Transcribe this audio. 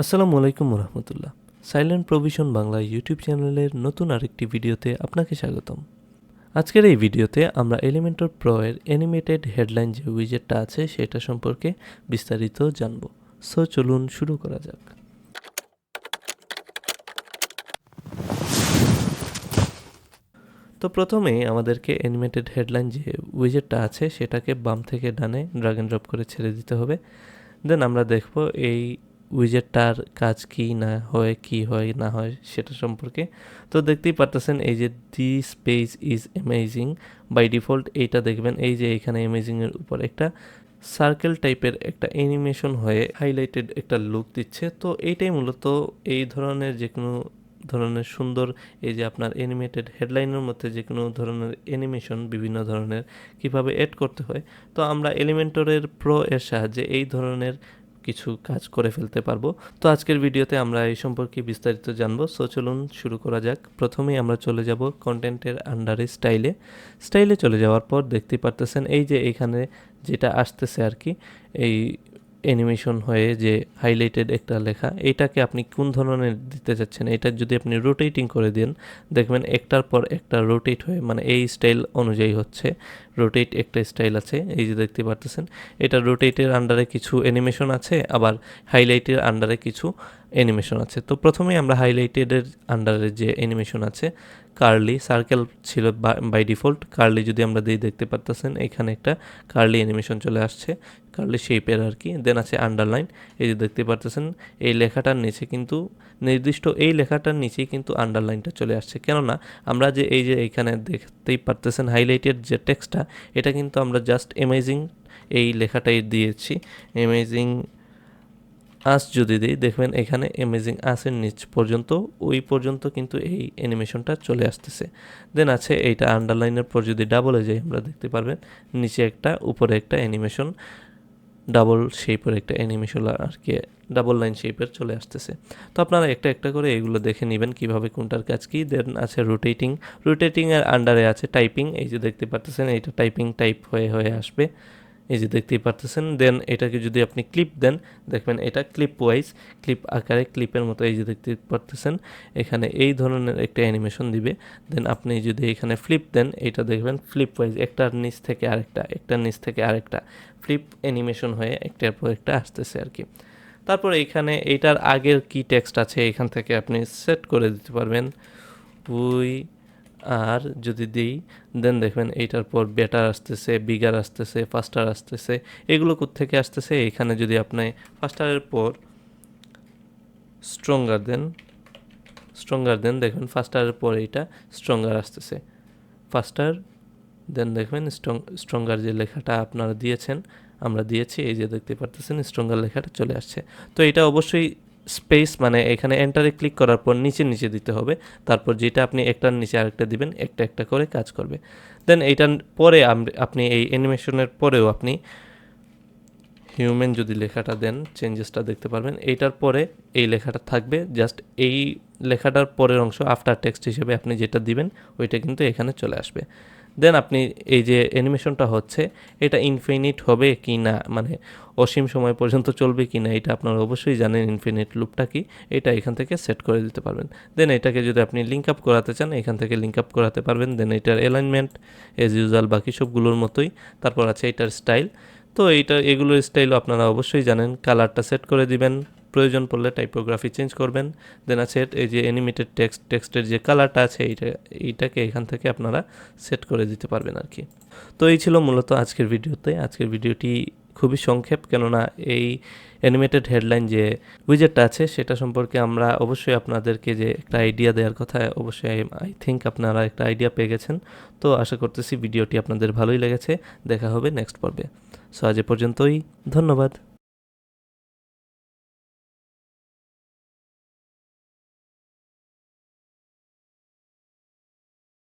আসসালামু আলাইকুম রহমতুল্লাহ। Silent provision Bangla YouTube চ্যানেলের নতুন আরেকটি ভিডিওতে আপনাকে স্বাগতম। আজকের এই ভিডিওতে আমরা এলিমেন্টর প্রো এর অ্যানিমেটেড হেডলাইন যে উইজেটটা আছে সেটা সম্পর্কে বিস্তারিত জানব। সো চলুন শুরু করা যাক। তো প্রথমেই আমাদেরকে অ্যানিমেটেড হেডলাইন যে উইজেটটা আছে সেটাকে বাম থেকে ডানে ড্র্যাগ এন্ড ড্রপ করে ছেড়ে দিতে হবে। দেন আমরা দেখব এই উইজেটটার কাজ কি না হয়, কি হয় না হয় সেটা সম্পর্কে। তো দেখতেই পারতেছেন এই যে this page is amazing by default, এইটা দেখবেন এই যে এখানে অ্যামেজিংয়ের উপর একটা সার্কেল টাইপের একটা অ্যানিমেশন হয়ে হাইলাইটেড একটা লুক দিচ্ছে। তো এইটাই মূলত এই ধরনের যে কোনো ধরনের সুন্দর এই যে আপনার অ্যানিমেটেড হেডলাইনের মধ্যে যে কোনো ধরনের অ্যানিমেশন বিভিন্ন ধরনের কিভাবে এড করতে হয়, তো আমরা এলিমেন্টরের প্রো এর সাহায্যে এই ধরনের কিছু কাজ করে ফেলতে পারবো। তো আজকের ভিডিওতে আমরা এই সম্পর্কে বিস্তারিত জানবো। সো চলুন শুরু করা যাক। প্রথমেই আমরা চলে যাব কন্টেন্টের আন্ডারে স্টাইলে চলে যাওয়ার পর দেখতে পারতেছেন এই যে এখানে যেটা আসতেছে আর কি, এই অ্যানিমেশন হয়ে যে হাইলাইটেড একটা লেখা, এইটাকে আপনি কোন ধরনের দিতে চাচ্ছেন। এটা যদি আপনি রোটেটিং করে দেন দেখবেন একটার পর একটা রোটেট হয়ে, মানে এই স্টাইল অনুযায়ী হচ্ছে রোটেট একটা স্টাইল আছে, এই যে দেখতে পারতেছেন এটা রোটেটের আন্ডারে কিছু অ্যানিমেশন আছে, আবার হাইলাইটের আন্ডারে কিছু অ্যানিমেশন আছে। তো প্রথমেই আমরা হাইলাইটেডের আন্ডারে যে অ্যানিমেশন আছে কার্লি সার্কেল ছিল বাই ডিফল্ট, কার্লি যদি আমরা দিই দেখতে পারতেছেন এখানে একটা কার্লি অ্যানিমেশন চলে আসছে, কার্লি শেপের আর কি। দেন আছে আন্ডারলাইন, এই যে দেখতে পারতেছেন এই লেখাটার নিচে কিন্তু নির্দিষ্ট এই লেখাটার নিচেই কিন্তু আন্ডারলাইনটা চলে আসছে। কেননা আমরা যে এই যে এইখানে দেখতেই পারতেছেন হাইলাইটেড যে টেক্সটটা, এটা কিন্তু আমরা জাস্ট অ্যামেজিং এই লেখাটাই দিয়েছি। অ্যামেজিং আস যদি দিই দেখবেন এখানে অ্যামেজিং আসের নিচ পর্যন্ত ওই পর্যন্ত কিন্তু এই অ্যানিমেশনটা চলে আসতেছে। দেন আছে এইটা আন্ডারলাইনের পর যদি ডাবলে যাই আমরা দেখতে পারবেন নিচে একটা উপরে একটা অ্যানিমেশন ডাবল শেপের একটা অ্যানিমেশন আর কি, ডাবল লাইন শেপের চলে আসতেছে। তো আপনারা একটা একটা করে এগুলো দেখে নেবেন কিভাবে কোনটার কাজ কি। দেন আছে রোটেটিংয়ের আন্ডারে আছে টাইপিং, এই যে দেখতে পারতেছেন এইটা টাইপিং টাইপ হয়ে হয়ে আসবে, এই যে দেখতেই পারতেছেন। দেন এটাকে যদি আপনি ক্লিপ দেন দেখবেন এটা ক্লিপ ওয়াইজ ক্লিপ আকারে ক্লিপের মতো এই যে দেখতে পারতেছেন এখানে এই ধরনের একটা অ্যানিমেশন দিবে। দেন আপনি যদি এখানে ফ্লিপ দেন এটা দেখবেন ফ্লিপ ওয়াইজ একটার নিচ থেকে আরেকটা, একটার নিচ থেকে আরেকটা ফ্লিপ অ্যানিমেশন হয়ে একটার পর একটা আসতেছে আর কি। তারপর এখানে এইটার আগের কি টেক্সট আছে এখান থেকে আপনি সেট করে দিতে পারবেন। আর যদি দিই দেন দেখবেন এইটার পর বেটার আসতেছে, বিগার আসতেছে, ফাস্টার আসতেছে, এগুলো কোত্থেকে আসতেছে। এখানে যদি আপনি ফাস্টারের পর স্ট্রঙ্গার দেন দেখবেন ফাস্টারের পর এইটা স্ট্রঙ্গার আসতেছে, ফাস্টার দেন দেখবেন স্ট্রঙ্গার যে লেখাটা আপনারা দিয়েছেন আমরা দিয়েছি, এই যে দেখতে পারতেছেন স্ট্রঙ্গার লেখাটা চলে আসছে। তো এটা অবশ্যই স্পেস মানে এখানে এন্টারে ক্লিক করার পর নিচে দিতে হবে, তারপর যেটা আপনি একটার নিচে আরেকটা দিবেন একটা একটা করে কাজ করবে। দেন এইটার পরে আপনি এই অ্যানিমেশনের পরেও আপনি হিউম্যান যদি লেখাটা দেন চেঞ্জেসটা দেখতে পারবেন, এইটার পরে এই লেখাটা থাকবে, জাস্ট এই লেখাটার পরের অংশ আফটার টেক্সট হিসেবে আপনি যেটা দিবেন ওইটা কিন্তু এখানে চলে আসবে। দেন আপনি এই যে অ্যানিমেশনটা হচ্ছে এটা ইনফিনিট হবে কি না, মানে অসীম সময় পর্যন্ত চলবে কি না, এটা আপনারা অবশ্যই জানেন ইনফিনিট লুপটা কি, এটা এখান থেকে সেট করে দিতে পারবেন। দেন এটাকে যদি আপনি লিঙ্ক আপ করাতে চান এখান থেকে লিঙ্ক আপ করাতে পারবেন। দেন এটার অ্যালাইনমেন্ট এজ ইউজুয়াল বাকি সবগুলোর মতোই। তারপর আছে এটার স্টাইল, তো এগুলোর স্টাইলও আপনারা অবশ্যই জানেন, কালারটা সেট করে দিবেন, প্রয়োজন পড়লে টাইপোগ্রাফি চেঞ্জ করবেন। দেন আছে এই যে অ্যানিমেটেড টেক্সটের যে কালারটা আছে এইটাকে এখান থেকে আপনারা সেট করে দিতে পারবেন আর কি। তো এই ছিল মূলত আজকের ভিডিওতে। আজকের ভিডিওটি খুবই সংক্ষেপ, কেননা এই অ্যানিমেটেড হেডলাইন যে উইজেটটা আছে সেটা সম্পর্কে আমরা অবশ্যই আপনাদেরকে যে একটা আইডিয়া দেওয়ার কথা, অবশ্যই আই থিঙ্ক আপনারা একটা আইডিয়া পেয়ে গেছেন। তো আশা করতেছি ভিডিওটি আপনাদের ভালোই লেগেছে। দেখা হবে নেক্সট পর্বে। সো আজ এ পর্যন্তই, ধন্যবাদ।